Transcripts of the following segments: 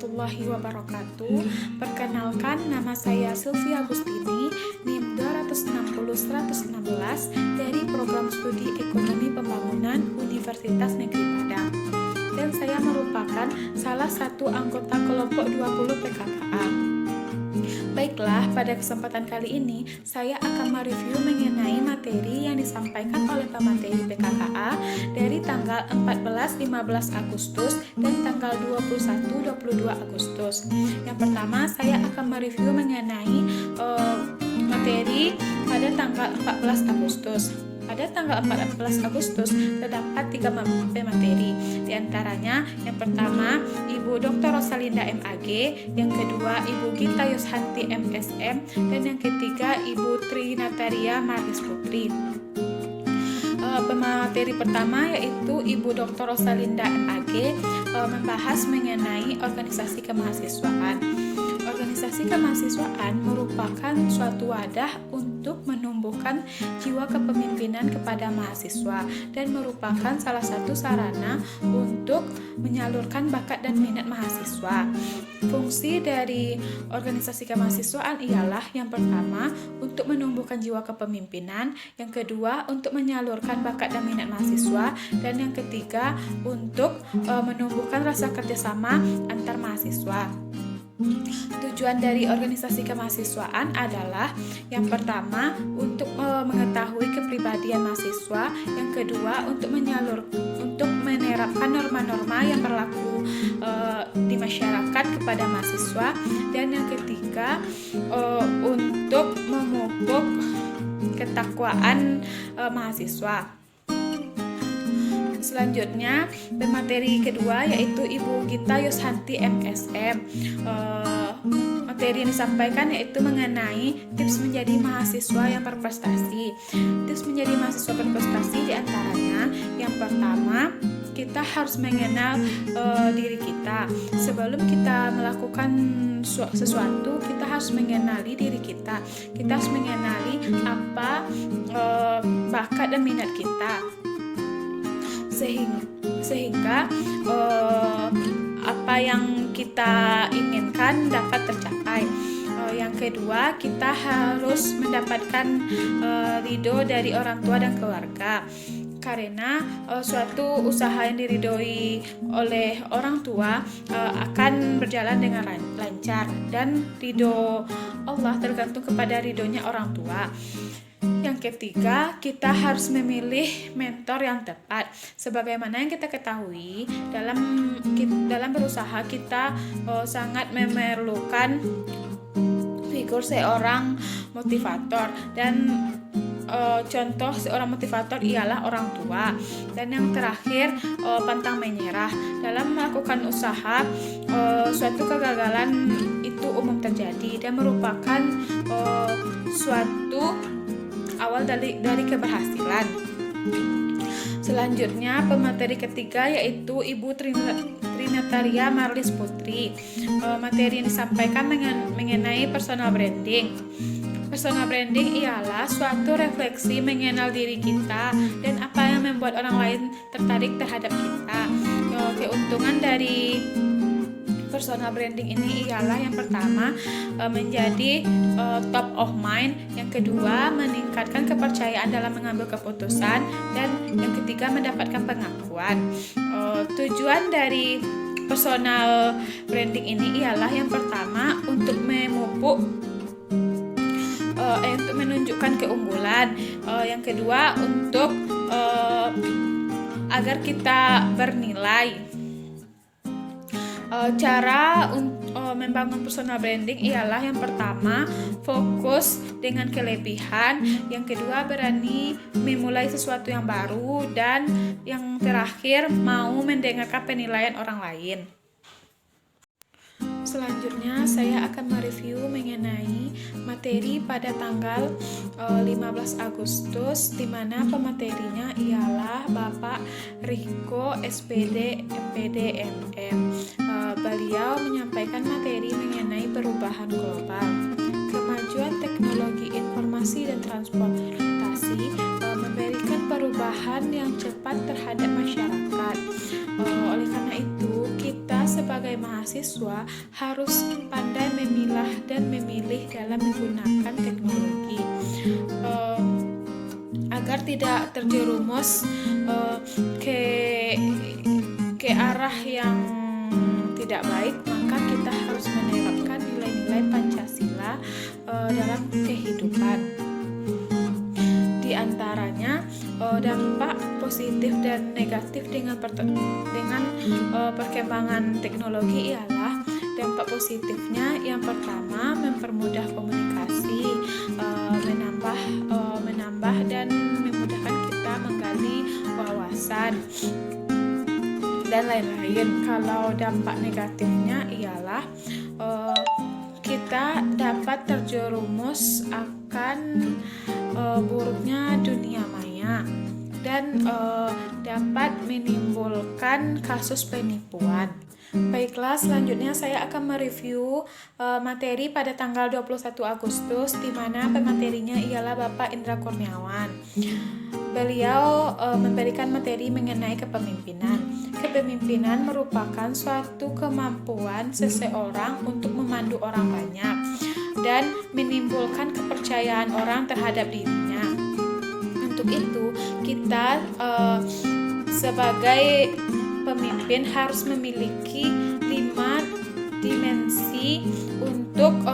warahmatullahi wabarakatuh. Perkenalkan, nama saya Sylvia Agustini, NIM 260-116 dari Program Studi Ekonomi Pembangunan Universitas Negeri Padang. Dan saya merupakan salah satu anggota kelompok 20 PKKA. Baiklah, pada kesempatan kali ini saya akan mereview mengenai materi yang disampaikan oleh pemateri PKKA dari tanggal 14-15 Agustus dan tanggal 21-22 Agustus. Yang pertama, saya akan mereview mengenai materi pada tanggal 14 Agustus. Pada tanggal 14 Agustus terdapat 3 materi. Di antaranya, yang pertama Ibu Dr. Rosalinda MAG, yang kedua Ibu Gita Yushanti MSM, dan yang ketiga Ibu Trinataria Maris Putri. Pemateri pertama yaitu Ibu Dr. Rosalinda MAG membahas mengenai organisasi kemahasiswaan. Organisasi kemahasiswaan merupakan suatu wadah untuk menumbuhkan jiwa kepemimpinan kepada mahasiswa dan merupakan salah satu sarana untuk menyalurkan bakat dan minat mahasiswa. Fungsi dari organisasi kemahasiswaan ialah yang pertama untuk menumbuhkan jiwa kepemimpinan, yang kedua untuk menyalurkan bakat dan minat mahasiswa, dan yang ketiga untuk menumbuhkan rasa kerjasama antar mahasiswa. Tujuan dari organisasi kemahasiswaan adalah yang pertama untuk mengetahui kepribadian mahasiswa, yang kedua untuk menerapkan norma-norma yang berlaku di masyarakat kepada mahasiswa, dan yang ketiga untuk memupuk ketakwaan mahasiswa. Selanjutnya, pemateri kedua yaitu Ibu Gita Yushanti MSM. Materi yang disampaikan yaitu mengenai tips menjadi mahasiswa yang berprestasi. Tips menjadi mahasiswa berprestasi diantaranya, yang pertama, kita harus mengenal diri kita. Sebelum kita melakukan sesuatu, kita harus mengenali diri kita. Kita harus mengenali apa bakat dan minat kita, sehingga apa yang kita inginkan dapat tercapai. Yang kedua, kita harus mendapatkan ridho dari orang tua dan keluarga, karena suatu usaha yang diridhoi oleh orang tua akan berjalan dengan lancar, dan ridho Allah tergantung kepada ridhonya orang tua. Yang ketiga, kita harus memilih mentor yang tepat. Sebagaimana yang kita ketahui, dalam berusaha kita sangat memerlukan figur seorang motivator, dan contoh seorang motivator ialah orang tua. Dan yang terakhir, pantang menyerah. Dalam melakukan usaha, suatu kegagalan itu umum terjadi dan merupakan suatu awal dari keberhasilan. Selanjutnya, pemateri ketiga yaitu Ibu Trinataria Maris Putri. Materi yang disampaikan mengenai personal branding. Personal branding ialah suatu refleksi mengenal diri kita dan apa yang membuat orang lain tertarik terhadap kita. Keuntungan dari personal branding ini ialah yang pertama, menjadi top of mind, yang kedua meningkatkan kepercayaan dalam mengambil keputusan, dan yang ketiga mendapatkan pengakuan. Tujuan dari personal branding ini ialah yang pertama untuk untuk menunjukkan keunggulan, yang kedua untuk agar kita bernilai. Cara membangun personal branding ialah yang pertama, fokus dengan kelebihan, yang kedua berani memulai sesuatu yang baru, dan yang terakhir mau mendengarkan penilaian orang lain. Selanjutnya, saya akan mereview mengenai materi pada tanggal 15 Agustus, di mana pematerinya ialah Bapak Riko SPD MPD MM. Beliau menyampaikan materi mengenai perubahan global. Kemajuan teknologi informasi dan transportasi memberikan perubahan yang cepat terhadap masyarakat. Oleh karena itu, kita sebagai mahasiswa mahasiswa harus pandai memilah dan memilih dalam menggunakan teknologi, agar tidak terjerumus ke arah yang tidak baik. Maka kita harus menerapkan nilai-nilai Pancasila dalam kehidupan. Di antaranya dampak positif dan negatif dengan perkembangan teknologi ialah dampak positifnya yang pertama mempermudah komunikasi, menambah dan memudahkan kita menggali wawasan dan lain-lain. Kalau dampak negatifnya ialah kita dapat terjerumus akan buruknya dunia maya dan dapat menimbulkan kasus penipuan. Baiklah, selanjutnya saya akan mereview materi pada tanggal 21 Agustus di mana pematerinya ialah Bapak Indra Kurniawan. Beliau memberikan materi mengenai kepemimpinan. Kepemimpinan merupakan suatu kemampuan seseorang untuk memandu orang banyak dan menimbulkan kepercayaan orang terhadap dirinya. Untuk itu, kita sebagai pemimpin harus memiliki 5 dimensi untuk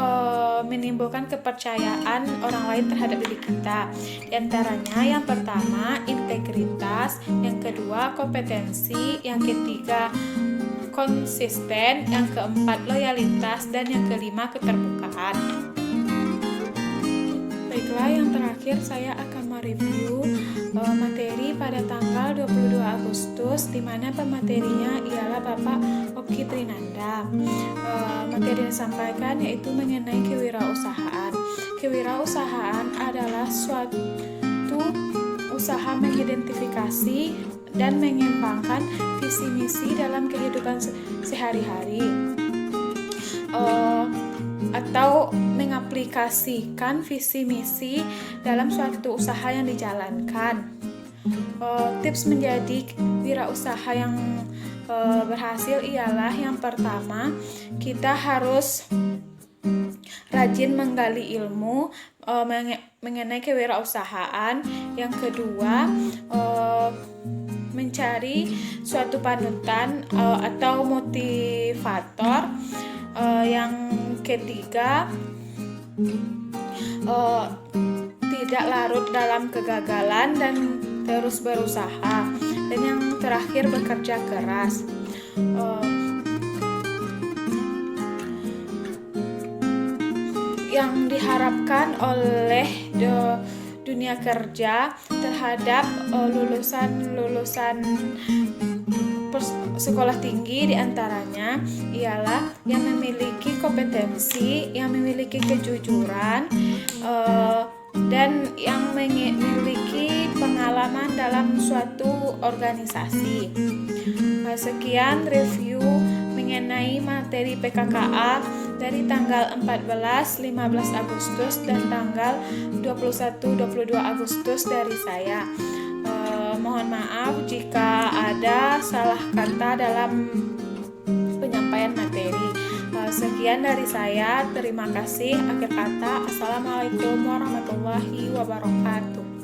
menimbulkan kepercayaan orang lain terhadap diri kita. Di antaranya yang pertama integritas, yang kedua kompetensi, yang ketiga konsisten, yang keempat loyalitas, dan yang kelima keterbukaan. Baiklah, yang terakhir saya akan mereview materi pada tanggal 22 Agustus di mana pematerinya ialah Bapak Oki Trinanda. Materi yang disampaikan yaitu mengenai kewirausahaan. Kewirausahaan adalah suatu usaha mengidentifikasi dan mengembangkan visi misi dalam kehidupan sehari-hari, atau mengaplikasikan visi misi dalam suatu usaha yang dijalankan. Tips menjadi wirausaha yang berhasil ialah yang pertama, kita harus rajin menggali ilmu mengenai kewirausahaan. Yang kedua, mencari suatu panutan atau motivator. Yang ketiga, tidak larut dalam kegagalan dan terus berusaha. Dan yang terakhir, bekerja keras. Yang diharapkan oleh dunia kerja terhadap lulusan sekolah tinggi diantaranya ialah yang memiliki kompetensi, yang memiliki kejujuran, dan yang memiliki pengalaman dalam suatu organisasi. Sekian review mengenai materi PKKA dari tanggal 14, 15 Agustus dan tanggal 21-22 Agustus dari saya. Mohon maaf jika ada salah kata dalam penyampaian materi. Sekian dari saya, terima kasih. Akhir kata, Assalamualaikum warahmatullahi wabarakatuh.